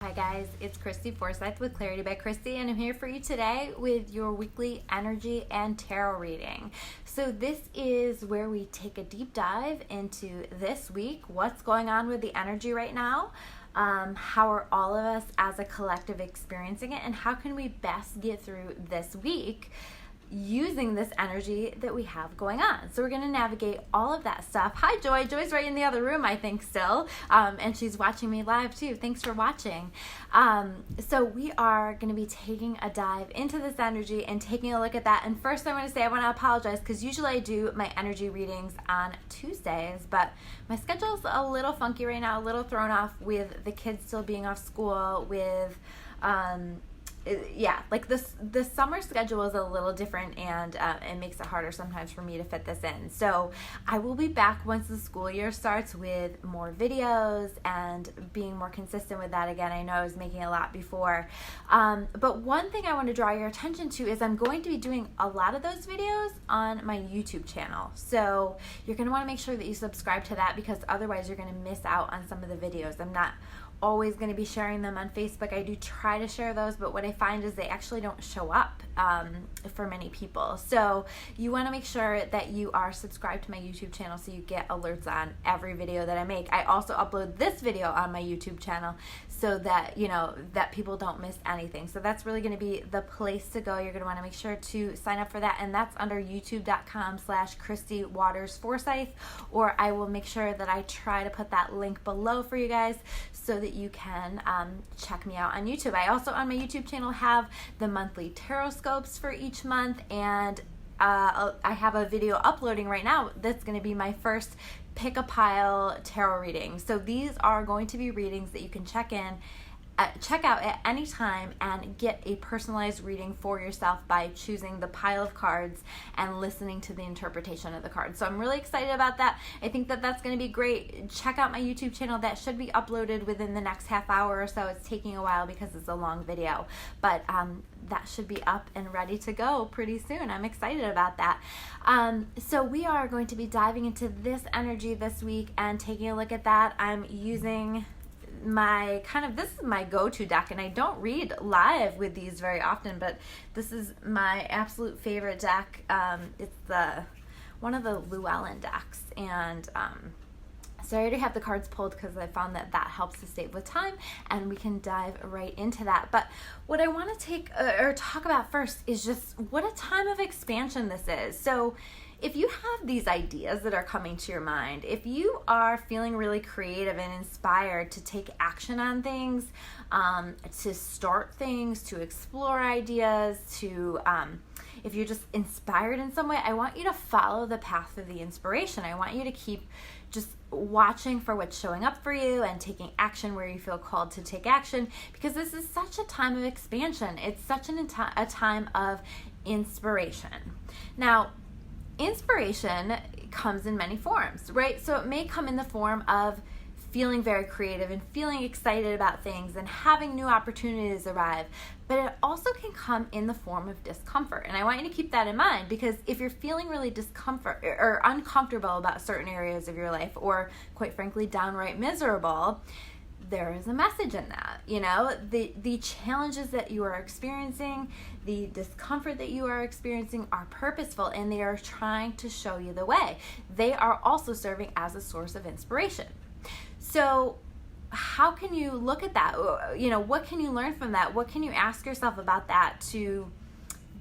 Hi guys, it's Christy Forsyth with Clarity by Christy, and I'm here for you today with your weekly energy and tarot reading. So this is where we take a deep dive into this week, what's going on with the energy right now, how are all of us as a collective experiencing it, and how can we best get through this week using this energy that we have going on. So we're going to navigate all of that stuff. Hi Joy. Joy's right in the other room, I think, still, and she's watching me live too. Thanks for watching. So we are going to be taking a dive into this energy and taking a look at that. And first I want to say I want to apologize because usually I do my energy readings on Tuesdays, but my schedule's a little funky right now, a little thrown off with the kids still being off school, with the summer schedule is a little different, and it makes it harder sometimes for me to fit this in. So I will be back once the school year starts with more videos and being more consistent with that again. I know I was making a lot before, but one thing I want to draw your attention to is I'm going to be doing a lot of those videos on my YouTube channel. So you're going to want to make sure that you subscribe to that, because otherwise you're going to miss out on some of the videos. I'm not always going to be sharing them on Facebook. I do try to share those, but what I find is they actually don't show up for many people. So you want to make sure that you are subscribed to my YouTube channel so you get alerts on every video that I make. I also upload this video on my YouTube channel so that that people don't miss anything. So that's really going to be the place to go. You're going to want to make sure to sign up for that, and that's under youtube.com/Christy Waters Forsyth, or I will make sure that I try to put that link below for you guys so that you can check me out on YouTube. I also on my YouTube channel have the monthly tarot scopes for each month, and I have a video uploading right now that's going to be my first pick a pile tarot reading. So these are going to be readings that you can check out at any time and get a personalized reading for yourself by choosing the pile of cards and listening to the interpretation of the cards. So I'm really excited about that. I think that that's going to be great. Check out my YouTube channel. That should be uploaded within the next half hour or so. It's taking a while because it's a long video, but that should be up and ready to go pretty soon. I'm excited about that. So we are going to be diving into this energy this week and taking a look at that. I'm using this is my go-to deck, and I don't read live with these very often, but this is my absolute favorite deck. It's one of the Llewellyn decks, and so I already have the cards pulled because I found that helps to save with time, and we can dive right into that. But what I want to talk about first is just what a time of expansion this is. So if you have these ideas that are coming to your mind, if you are feeling really creative and inspired to take action on things, to start things, to explore ideas, if you're just inspired in some way, I want you to follow the path of the inspiration. I want you to keep just watching for what's showing up for you and taking action where you feel called to take action, because this is such a time of expansion. It's such a time of inspiration. Now, inspiration comes in many forms, right? So it may come in the form of feeling very creative and feeling excited about things and having new opportunities arrive, but it also can come in the form of discomfort. And I want you to keep that in mind, because if you're feeling really discomfort or uncomfortable about certain areas of your life, or quite frankly downright miserable, there is a message in that. The challenges that you are experiencing, the discomfort that you are experiencing are purposeful, and they are trying to show you the way. They are also serving as a source of inspiration. So how can you look at that? What can you learn from that? What can you ask yourself about that to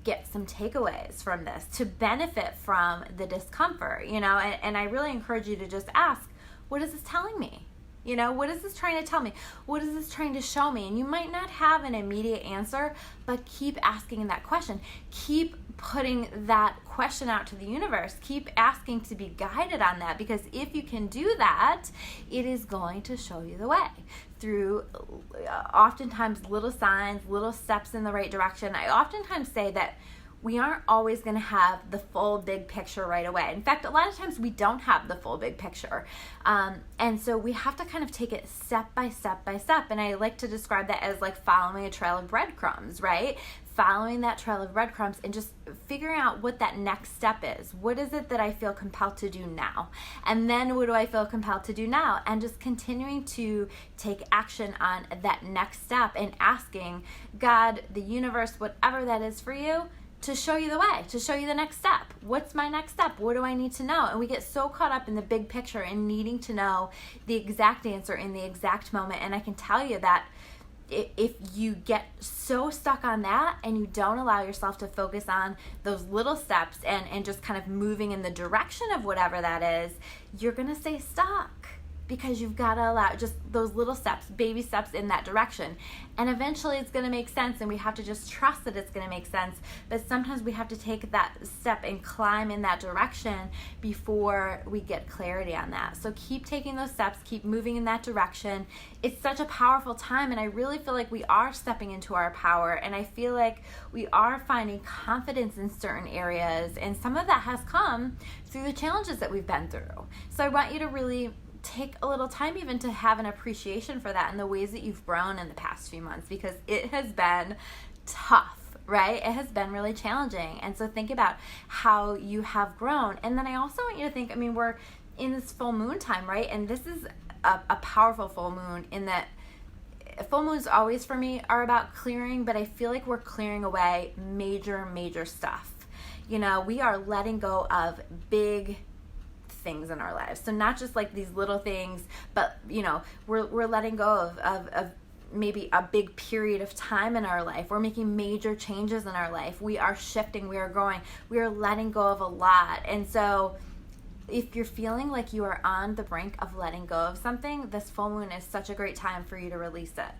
get some takeaways from this, to benefit from the discomfort? And I really encourage you to just ask, what is this telling me? What is this trying to tell me? What is this trying to show me? And you might not have an immediate answer, but keep asking that question. Keep putting that question out to the universe. Keep asking to be guided on that, because if you can do that, it is going to show you the way through oftentimes little signs, little steps in the right direction. I oftentimes say that we aren't always going to have the full big picture right away. In fact, a lot of times we don't have the full big picture. And so we have to kind of take it step by step by step. And I like to describe that as like following a trail of breadcrumbs, right? following that trail of breadcrumbs and just figuring out what that next step is. What is it that I feel compelled to do now? And then what do I feel compelled to do now? And just continuing to take action on that next step and asking God, the universe, whatever that is for you, to show you the way, to show you the next step. What's my next step? What do I need to know? And we get so caught up in the big picture and needing to know the exact answer in the exact moment. And I can tell you that if you get so stuck on that and you don't allow yourself to focus on those little steps and just kind of moving in the direction of whatever that is, you're going to stay stuck, because you've got to allow just those little steps, baby steps in that direction. And eventually it's going to make sense, and we have to just trust that it's going to make sense. But sometimes we have to take that step and climb in that direction before we get clarity on that. So keep taking those steps, keep moving in that direction. It's such a powerful time, and I really feel like we are stepping into our power, and I feel like we are finding confidence in certain areas, and some of that has come through the challenges that we've been through. So I want you to really take a little time even to have an appreciation for that and the ways that you've grown in the past few months, because it has been tough, right? It has been really challenging. And so think about how you have grown. And then I also want you to think, we're in this full moon time, right? And this is a powerful full moon, in that full moons always for me are about clearing, but I feel like we're clearing away major stuff. We are letting go of big things in our lives. So not just like these little things, but we're letting go of maybe a big period of time in our life. We're making major changes in our life. We are shifting, we are growing, we are letting go of a lot. And so if you're feeling like you are on the brink of letting go of something, this full moon is such a great time for you to release it.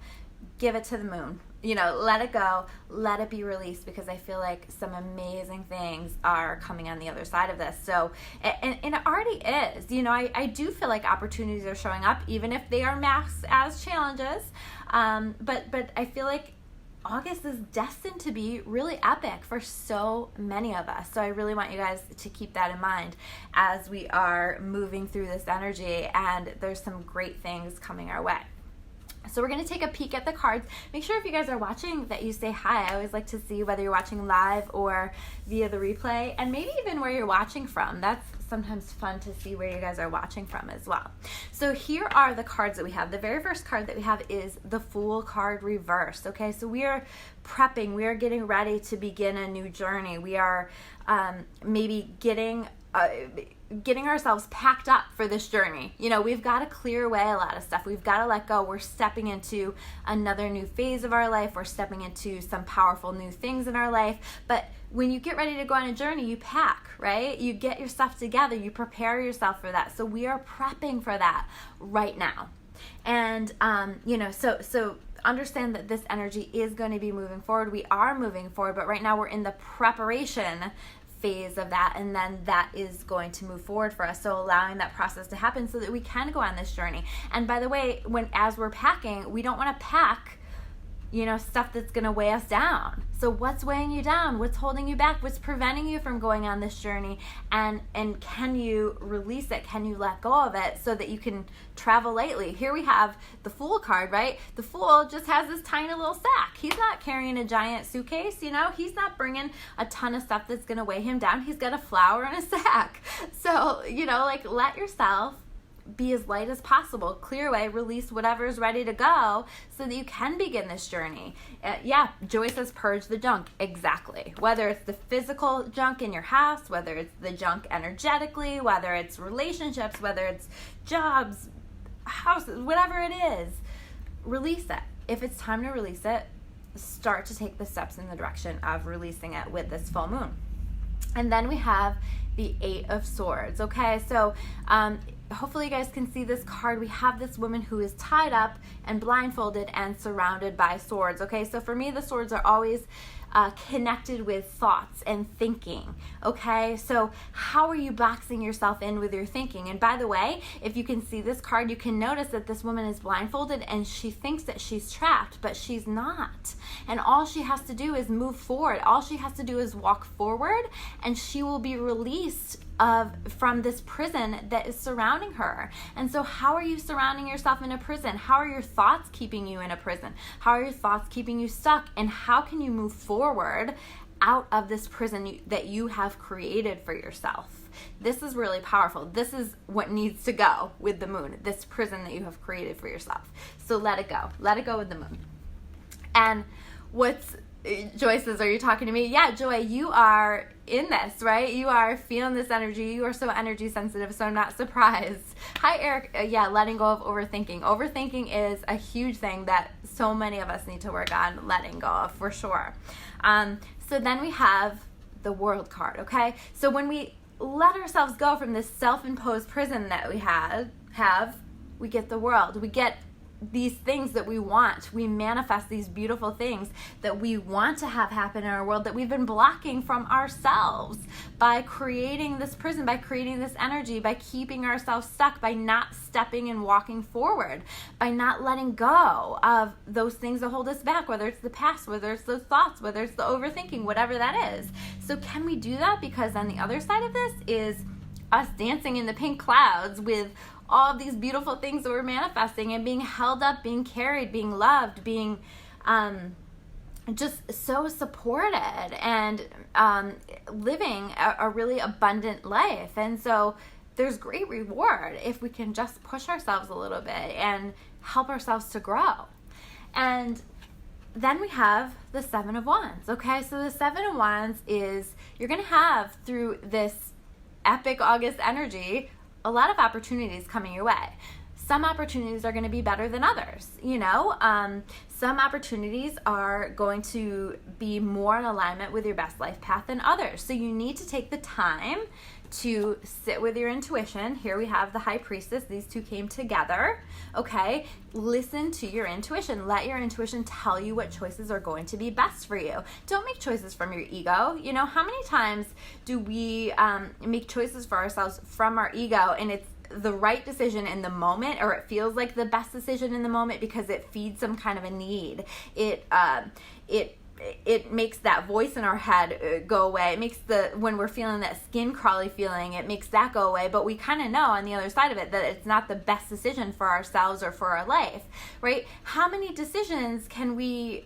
Give it to the moon. Let it go, let it be released, because I feel like some amazing things are coming on the other side of this. So, and it already is. I do feel like opportunities are showing up, even if they are masked as challenges. But I feel like August is destined to be really epic for so many of us. So I really want you guys to keep that in mind as we are moving through this energy, and there's some great things coming our way. So we're going to take a peek at the cards. Make sure if you guys are watching that you say hi. I always like to see whether you're watching live or via the replay, and maybe even where you're watching from. That's sometimes fun to see where you guys are watching from as well. So here are the cards that we have. The very first card that we have is the Fool card reversed. Okay, so we are prepping. We are getting ready to begin a new journey. We are maybe getting ourselves packed up for this journey. We've got to clear away a lot of stuff. We've got to let go. We're stepping into another new phase of our life. We're stepping into some powerful new things in our life. But when you get ready to go on a journey, you pack, right? You get your stuff together. You prepare yourself for that. So we are prepping for that right now. And, so understand that this energy is going to be moving forward. We are moving forward, but right now we're in the preparation phase of that, and then that is going to move forward for us. So allowing that process to happen so that we can go on this journey. And by the way, as we're packing, we don't want to pack stuff that's going to weigh us down. So what's weighing you down? What's holding you back? What's preventing you from going on this journey? And can you release it? Can you let go of it so that you can travel lightly? Here we have the Fool card, right? The Fool just has this tiny little sack. He's not carrying a giant suitcase, He's not bringing a ton of stuff that's going to weigh him down. He's got a flower in a sack. So, let yourself be as light as possible. Clear away, release whatever is ready to go so that you can begin this journey. Joy says purge the junk. Exactly. Whether it's the physical junk in your house, whether it's the junk energetically, whether it's relationships, whether it's jobs, houses, whatever it is, release it. If it's time to release it, start to take the steps in the direction of releasing it with this full moon. And then we have the Eight of Swords. Okay, so hopefully you guys can see this card. We have this woman who is tied up and blindfolded and surrounded by swords. Okay, so for me, the swords are always connected with thoughts and thinking. Okay, so how are you boxing yourself in with your thinking? And by the way, if you can see this card, you can notice that this woman is blindfolded and she thinks that she's trapped, but she's not. And all she has to do is move forward. All she has to do is walk forward, and she will be released from this prison that is surrounding her. And so how are you surrounding yourself in a prison? How are your thoughts keeping you in a prison? How are your thoughts keeping you stuck? And how can you move forward out of this prison that you have created for yourself? This is really powerful. This is what needs to go with the moon, this prison that you have created for yourself. So let it go. Let it go with the moon. And Joy says, are you talking to me? Yeah, Joy, you are in this, right? You are feeling this energy. You are so energy sensitive, so I'm not surprised. Hi, Eric. Yeah, letting go of overthinking. Overthinking is a huge thing that so many of us need to work on letting go of, for sure. So then we have the World card, okay? So when we let ourselves go from this self-imposed prison that we have, we get the World. We get these things that we want. We manifest these beautiful things that we want to have happen in our world that we've been blocking from ourselves by creating this prison, by creating this energy, by keeping ourselves stuck, by not stepping and walking forward, by not letting go of those things that hold us back, whether it's the past, whether it's those thoughts, whether it's the overthinking, whatever that is. So can we do that? Because on the other side of this is us dancing in the pink clouds with all of these beautiful things that we're manifesting and being held up, being carried, being loved, being just so supported and living a really abundant life. And so there's great reward if we can just push ourselves a little bit and help ourselves to grow. And then we have the Seven of Wands, okay? So the Seven of Wands is, you're going to have, through this epic August energy, a lot of opportunities coming your way. Some opportunities are going to be better than others, some opportunities are going to be more in alignment with your best life path than others. So you need to take the time to sit with your intuition. Here we have the High Priestess. These two came together, okay? Listen to your intuition. Let your intuition tell you what choices are going to be best for you. Don't make choices from your ego. How many times do we make choices for ourselves from our ego, and it's the right decision in the moment, or it feels like the best decision in the moment because it feeds some kind of a need. It makes that voice in our head go away. It makes when we're feeling that skin crawly feeling, it makes that go away. But we kind of know on the other side of it that it's not the best decision for ourselves or for our life, right? How many decisions can we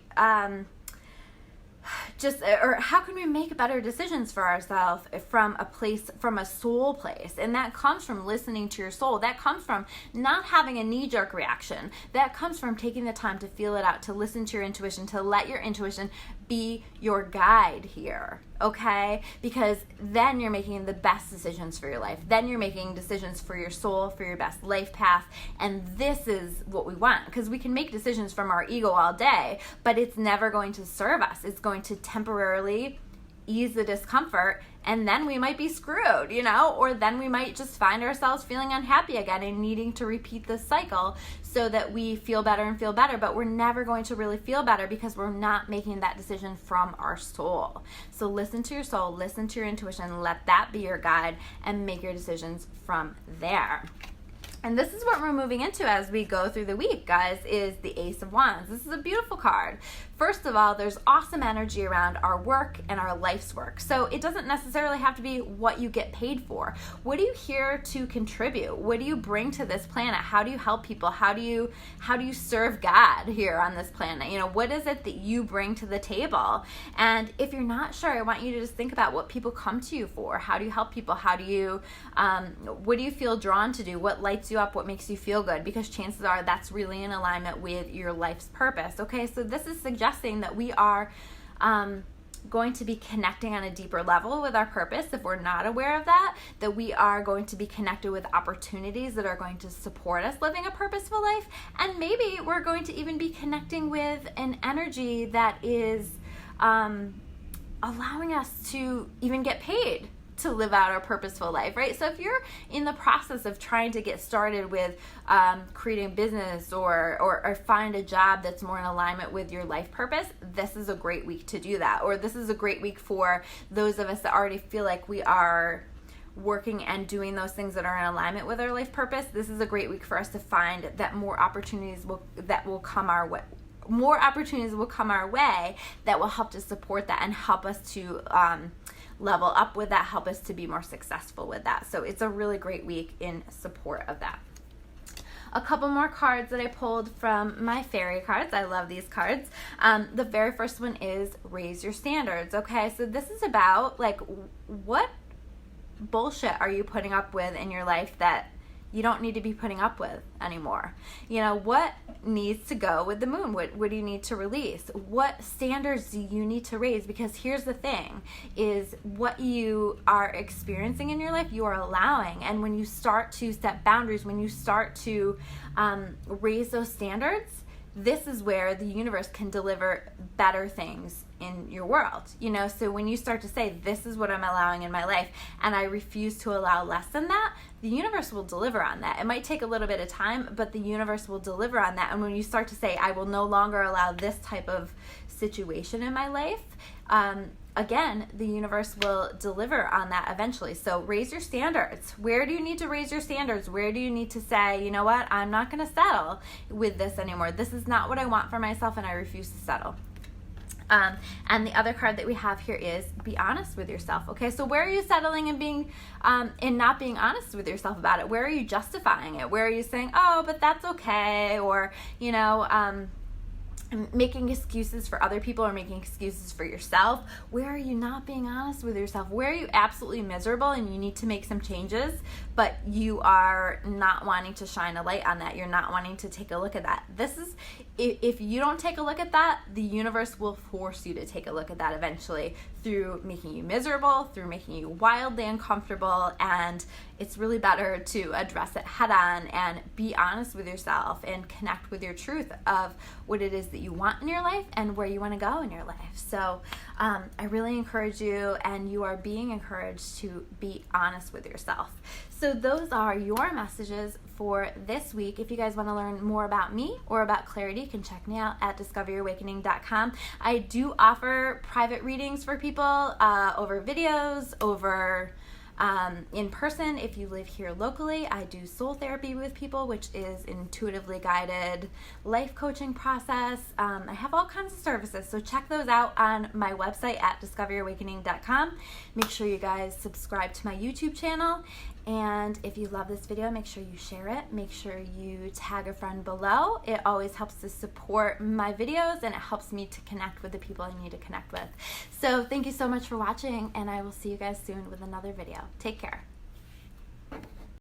how can we make better decisions for ourselves from a soul place? And that comes from listening to your soul. That comes from not having a knee-jerk reaction. That comes from taking the time to feel it out, to listen to your intuition, to let your intuition be your guide here, okay? Because then you're making the best decisions for your life. Then you're making decisions for your soul, for your best life path. And this is what we want, because we can make decisions from our ego all day, but it's never going to serve us. It's going to temporarily ease the discomfort, and then we might be screwed, or then we might just find ourselves feeling unhappy again and needing to repeat this cycle so that we feel better and feel better, but we're never going to really feel better because we're not making that decision from our soul. So listen to your soul, listen to your intuition, let that be your guide, and make your decisions from there. And this is what we're moving into as we go through the week, guys, is the Ace of Wands. This is a beautiful card. First of all, there's awesome energy around our work and our life's work. So it doesn't necessarily have to be what you get paid for. What are you here to contribute? What do you bring to this planet? How do you help people? How do you serve God here on this planet? What is it that you bring to the table? And if you're not sure, I want you to just think about what people come to you for. How do you help people? What do you feel drawn to do? What lights you up? What makes you feel good? Because chances are that's really in alignment with your life's purpose. Okay, so this is suggesting that we are going to be connecting on a deeper level with our purpose. If we're not aware of that we are going to be connected with opportunities that are going to support us living a purposeful life. And maybe we're going to even be connecting with an energy that is allowing us to even get paid to live out our purposeful life, right? So if you're in the process of trying to get started with creating a business or find a job that's more in alignment with your life purpose, this is a great week to do that. Or this is a great week for those of us that already feel like we are working and doing those things that are in alignment with our life purpose. This is a great week for us to find that more opportunities will come our more opportunities will come our way that will help to support that and help us to level up with that, help us to be more successful with that. So it's a really great week in support of that. A couple more cards that I pulled from my fairy cards. I love these cards. The very first one is raise your standards. Okay, so this is about like, what bullshit are you putting up with in your life that you don't need to be putting up with anymore? You know, what needs to go with the moon? What do you need to release? What standards do you need to raise? Because here's the thing, is what you are experiencing in your life, you are allowing. And when you start to set boundaries, when you start to raise those standards, this is where the universe can deliver better things in your world. You know, so when you start to say, this is what I'm allowing in my life, and I refuse to allow less than that, the universe will deliver on that. It might take a little bit of time, but the universe will deliver on that. And when you start to say, I will no longer allow this type of situation in my life, again, the universe will deliver on that eventually. So raise your standards. Where do you need to raise your standards? Where do you need to say, you know what, I'm not going to settle with this anymore. This is not what I want for myself, and I refuse to settle. And the other card that we have here is be honest with yourself. Okay, so where are you settling and being and not being honest with yourself about it? Where are you justifying it? Where are you saying, oh, but that's okay, or you know, making excuses for other people or making excuses for yourself? Where are you not being honest with yourself? Where are you absolutely miserable and you need to make some changes, but you are not wanting to shine a light on that? You're not wanting to take a look at that. This is, if you don't take a look at that, the universe will force you to take a look at that eventually, through making you miserable, through making you wildly uncomfortable. And it's really better to address it head on and be honest with yourself and connect with your truth of what it is that you want in your life and where you want to go in your life. So I really encourage you, and you are being encouraged to be honest with yourself. So those are your messages for this week. If you guys want to learn more about me or about clarity, you can check me out at discoveryourawakening.com. I do offer private readings for people over videos, over in person. If you live here locally, I do soul therapy with people, which is intuitively guided life coaching process. I have all kinds of services, so check those out on my website at discoveryourawakening.com. Make sure you guys subscribe to my YouTube channel, and if you love this video, make sure you share it. Make sure you tag a friend below. It always helps to support my videos, and it helps me to connect with the people I need to connect with. So thank you so much for watching, and I will see you guys soon with another video. Take care.